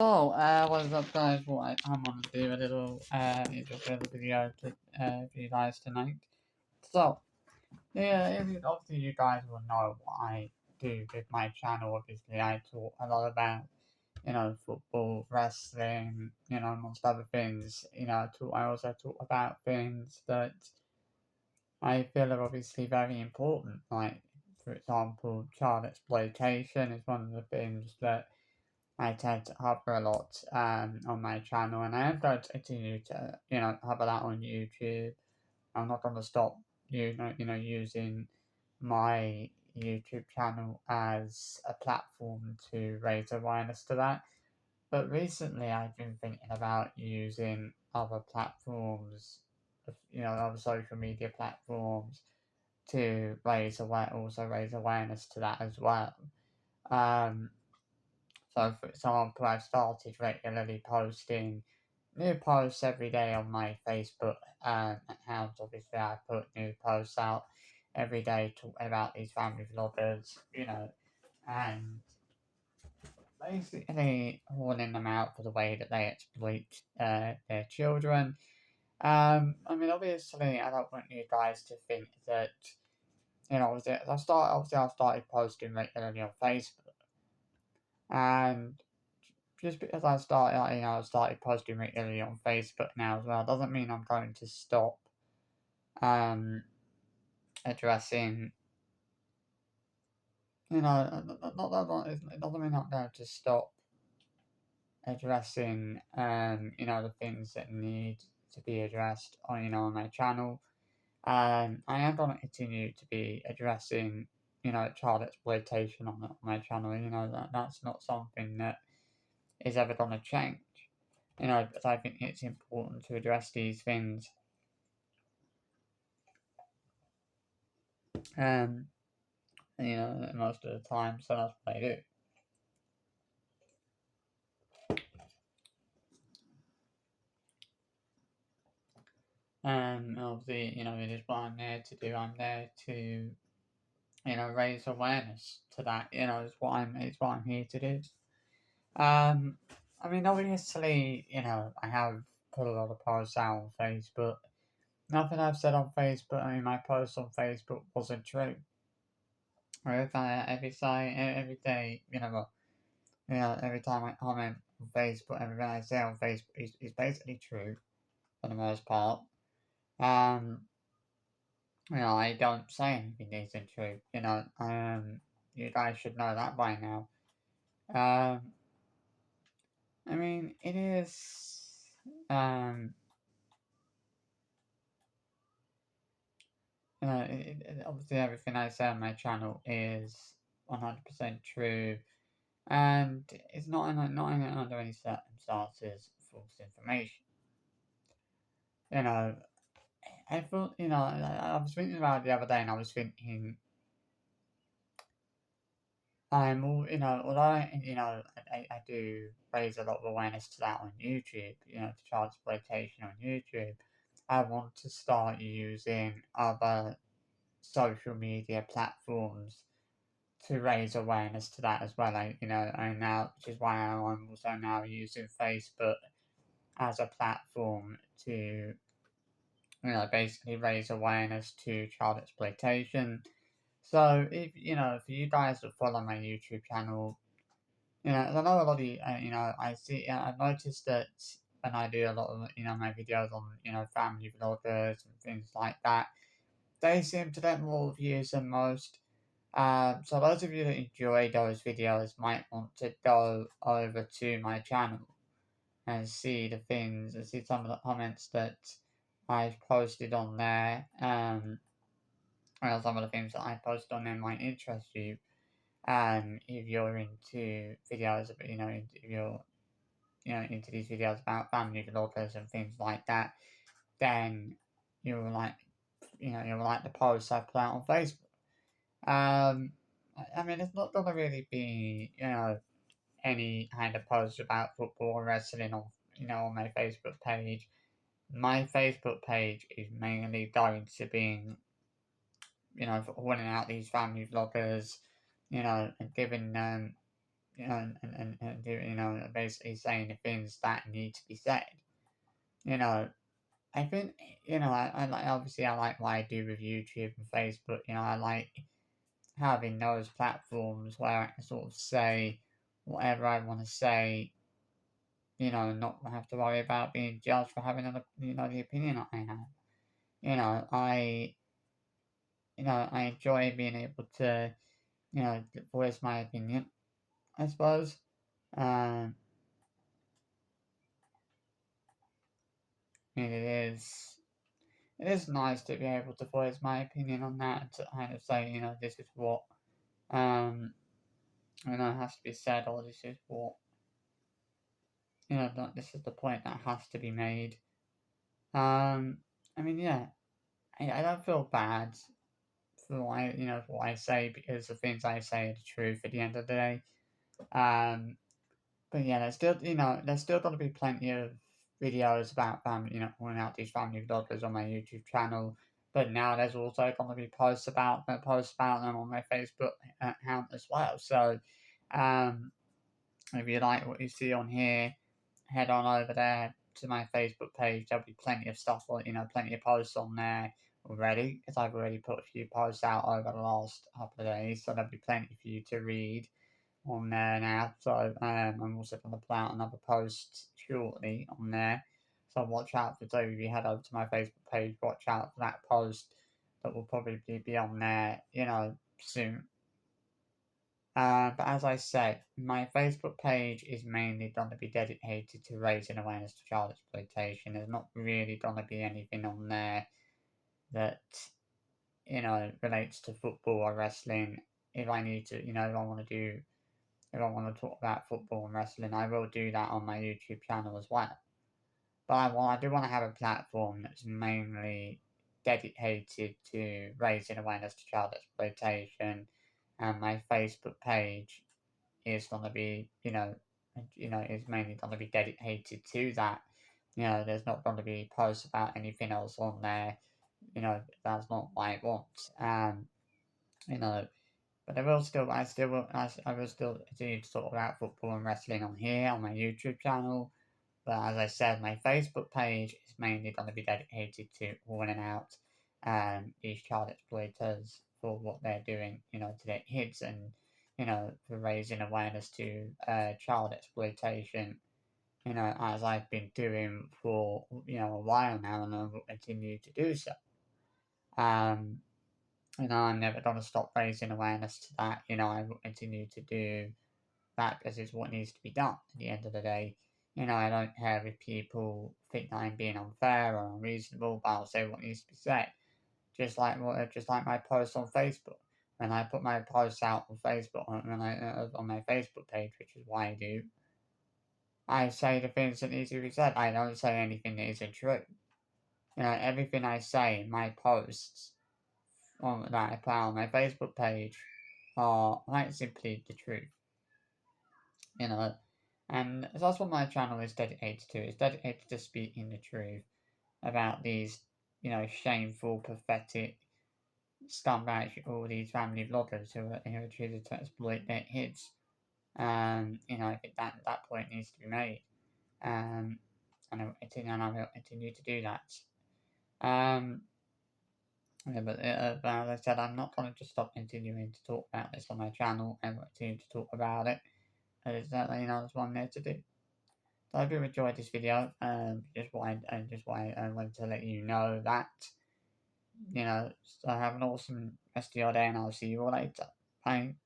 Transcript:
So, what's up guys, I'm gonna do a little, video for you guys tonight. So, yeah, obviously you guys will know what I do with my channel. Obviously I talk a lot about, football, wrestling, amongst other things. I also talk about things that I feel are obviously very important, like, for example, child exploitation is one of the things that I tend to cover a lot on my channel, and I am going to continue to, cover that on YouTube. I'm not going to stop, using my YouTube channel as a platform to raise awareness to that. But recently, I've been thinking about using other platforms, other social media platforms to also raise awareness to that as well. Um, so, for example, I started regularly posting new posts every day on my Facebook account. Obviously, I put new posts out every day talking about these family vloggers, and basically warning them out for the way that they exploit their children. Obviously, I don't want you guys to think that, I started posting regularly on Facebook, and just because I started posting regularly on Facebook now as well, doesn't mean I'm going to stop um addressing. It doesn't mean I'm going to stop addressing the things that need to be addressed on on my channel. I am going to continue to be addressing child exploitation on my channel. That's not something that is ever going to change. But I think it's important to address these things um, most of the time, so that's what I do. Obviously, it is what I'm there to do. I'm there to, raise awareness to that. It's what I'm here to do. Um, Obviously, I have put a lot of posts out on Facebook. Nothing I've said on Facebook, my posts on Facebook wasn't true. Every day, every time I comment on Facebook, everything I say on Facebook is basically true for the most part. Um, I don't say anything that isn't true. You guys should know that by now. Um, it is. Um, Obviously everything I say on my channel is 100% true, and it's under any circumstances false information. You know, I thought, I was thinking about it the other day, and I was thinking, although I do raise a lot of awareness to that on YouTube, to child exploitation on YouTube, I want to start using other social media platforms to raise awareness to that as well. Which is why I'm also now using Facebook as a platform to, basically raise awareness to child exploitation. So for you guys that follow my YouTube channel, I know a lot of you, I see, I've noticed that when I do a lot of, my videos on, family vloggers and things like that, they seem to get more views than most. So those of you that enjoy those videos might want to go over to my channel and see some of the comments that I've posted on there. Some of the things that I post on there might interest you. If you're into videos, if you're into these videos about family vloggers and things like that, then you'll like, you'll like the posts I put out on Facebook. It's not gonna really be, any kind of post about football or wrestling on, on my Facebook page. My Facebook page is mainly going to be, for calling out these family vloggers, and giving them, and basically saying the things that need to be said. You know, I think I like obviously I like what I do with YouTube and Facebook. I like having those platforms where I can sort of say whatever I want to say. And not have to worry about being judged for having the opinion I have. You know, I I enjoy being able to voice my opinion, I suppose. Um, and it is nice to be able to voice my opinion on that and to kind of say, this is what has to be said, or this is what this is the point that has to be made. I mean, yeah, I don't feel bad for what I say, because the things I say are the truth at the end of the day. Um, but yeah, there's still going to be plenty of videos about family, calling out these family vloggers on my YouTube channel. But now there's also going to be posts about them on my Facebook account as well. So, um, if you like what you see on here, head on over there to my Facebook page. There'll be plenty of stuff, plenty of posts on there already, because I've already put a few posts out over the last couple of days. So there'll be plenty for you to read on there now. So I'm also going to put out another post shortly on there. So watch out for those of you head over to my Facebook page. Watch out for that post that will probably be on there, soon. But as I said, my Facebook page is mainly going to be dedicated to raising awareness to child exploitation. There's not really going to be anything on there that, relates to football or wrestling. If I need to, if I want to talk about football and wrestling, I will do that on my YouTube channel as well. But I do want to have a platform that's mainly dedicated to raising awareness to child exploitation, and my Facebook page is going to be, is mainly going to be dedicated to that. There's not going to be posts about anything else on there. That's not what I want. You know, but I will still continue to talk about football and wrestling on here on my YouTube channel. But as I said, my Facebook page is mainly going to be dedicated to warning out these child exploiters for what they're doing, to their kids, and for raising awareness to child exploitation. As I've been doing for a while now, and I will continue to do so. Um, I'm never going to stop raising awareness to that. I will continue to do that because it's what needs to be done at the end of the day. I don't care if people think I'm being unfair or unreasonable, but I'll say what needs to be said. Just like my posts on Facebook. When I put my posts out on Facebook, on my Facebook page, which is what I do, I say the things that need to be said. I don't say anything that isn't true. Everything I say in my posts that I put on my Facebook page are quite simply the truth. you know. And that's what my channel is dedicated to. It's dedicated to speaking the truth about these, shameful, pathetic scumbags, all these family vloggers who are choosing to exploit their kids. I think that point needs to be made. And I will continue to do that. Um, but as I said, I'm not going to just stop continuing to talk about this on my channel. I will continue to talk about it. There's that's what I'm there to do. So I hope you enjoyed this video. Just why I wanted to let you know that. So have an awesome rest of your day, and I'll see you all later. Bye.